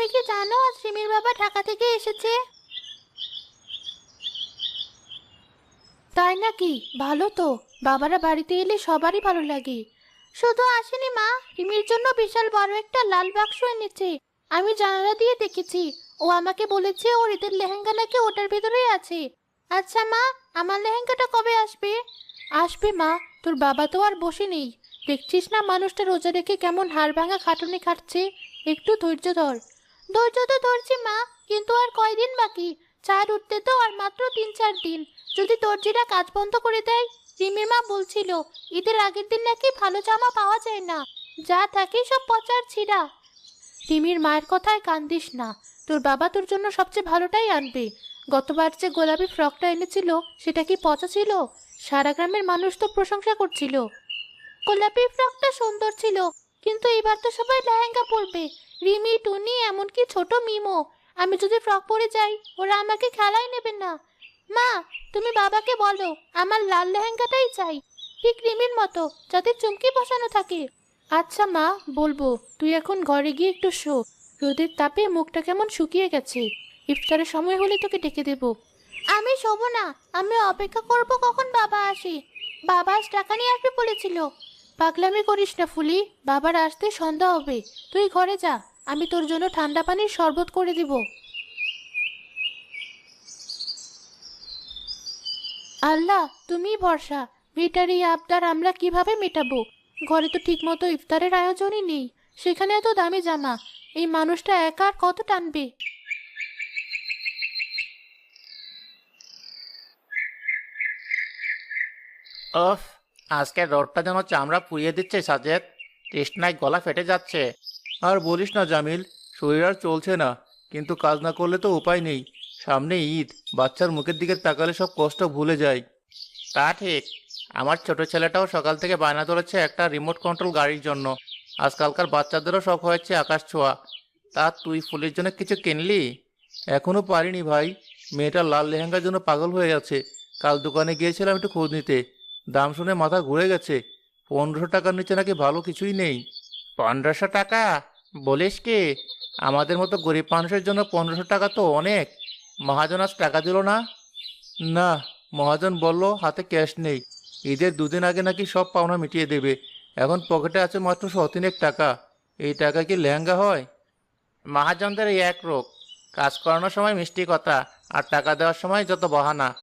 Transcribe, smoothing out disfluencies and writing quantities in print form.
তুমি কি জানো আজ রিমির বাবা ঢাকা থেকে এসেছে? তাই নাকি? ভালো তো। বাবারা বাড়িতে এলে সবারই ভালো লাগে। শুধু আসেনি মা, রিমির জন্য বিশাল বড় একটা লাল বাক্স এনেছে। আমি জানালা দিয়ে দেখেছি। ও আমাকে বলেছে ওর ঈদের লেহেঙ্গা নাকি ওটার ভিতরেই আছে। আচ্ছা মা, আমার লেহেঙ্গাটা কবে আসবে? আসবে মা। তোর বাবা তো আর বসে নেই। দেখছিস না মানুষটা রোজা রেখে কেমন হাড় ভাঙা খাটুনি খাটছে। একটু ধৈর্য ধর। ধৈর্য তো ধরছি মা, কিন্তু আর কয়দিন বাকি? চাঁদ উঠতে তো আর মাত্র 3-4 দিন। যদি দর্জিরা কাজ বন্ধ করে দেয়। রিমির মা বলছিল ঈদের আগের দিন নাকি ভালো জামা পাওয়া যায় না, যা থাকে সব পচার ছিঁড়া। রিমির মায়ের কথায় কান দিস না। তোর বাবা তোর জন্য সবচেয়ে ভালোটাই আনবে। গতবার যে গোলাপি ফ্রকটা এনেছিল সেটা কি পচা ছিল? সারা গ্রামের মানুষ তো প্রশংসা করছিল। গোলাপি ফ্রকটা সুন্দর ছিল, কিন্তু এবার তো সবাই লেহেঙ্গা পরবে। রিমি, টুনি, এমনকি ছোট মিমো। আমি যদি ফ্রক পরে যাই ওরা আমাকে খেলায় নেবে না। মা, তুমি বাবাকে বলো আমার লাল লেহেঙ্গাটাই চাই, ঠিক রিমির মতো, যাতে চুমকি বসানো থাকে। আচ্ছা মা, বলবো। তুই এখন ঘরে গিয়ে একটু শো। রোদের তাপে মুখটা কেমন শুকিয়ে গেছে। ইফতারের সময় হলে তোকে ডেকে দেবো। আমি শোবো না। আমি অপেক্ষা করব কখন বাবা আসে। বাবা আজ টাকা নিয়ে আসবে বলেছিল। পাগলামি করিস না ফুলি, বাবার আসতে সন্ধ্যা হবে। তুই ঘরে যা, আমি তোর জন্য ঠান্ডা পানির শরবত করে দিব। আল্লাহ, তুমিই ভরসা। মেয়েটার এই আবদার আমরা কিভাবে মেটাবো? ঘরে তো ঠিকমতো ইফতারের আয়োজনই নেই, সেখানে এত দামি জামা। এই মানুষটা একা আর কত টানবে? ওফ, আজকের রোদটা যেন চামড়া পুড়িয়ে দিচ্ছে সাজেদ। তৃষ্ণায় গলা ফেটে যাচ্ছে। আর বলিস না জামিল, শরীর আর চলছে না। কিন্তু কাজ না করলে তো উপায় নেই। সামনে ঈদ, বাচ্চার মুখের দিকে তাকালে সব কষ্ট ভুলে যায়। তা ঠিক। আমার ছোট ছেলেটাও সকাল থেকে বায়না ধরেছে একটা রিমোট কন্ট্রোল গাড়ির জন্য। আজকালকার বাচ্চাদেরও শখ হয়েছে আকাশ ছোঁয়া। তা তুই ফুলের জন্য কিছু কিনলি? এখনো পারিনি ভাই। মেয়েটা লাল লেহেঙ্গার জন্য পাগল হয়ে গেছে। কাল দোকানে গিয়েছিলাম একটু খোঁজ নিতে। দাম শুনে মাথা ঘুরে গেছে। 1500 টাকার নিচে নাকি ভালো কিছুই নেই। 1500 টাকা? বলিস কি? আমাদের মতো গরিব মানুষের জন্য 1500 টাকা তো অনেক। মহাজন আজ টাকা দিল না? না, মহাজন বলল হাতে ক্যাশ নেই। ঈদের 2 দিন আগে নাকি সব পাওনা মিটিয়ে দেবে। এখন পকেটে আছে মাত্র 100-3 টাকা। এই টাকা কি লেহেঙ্গা হয়? মহাজনদের এই এক রোগ। কাজ করানোর সময় মিষ্টি কথা, আর টাকা দেওয়ার সময় যত বাহানা।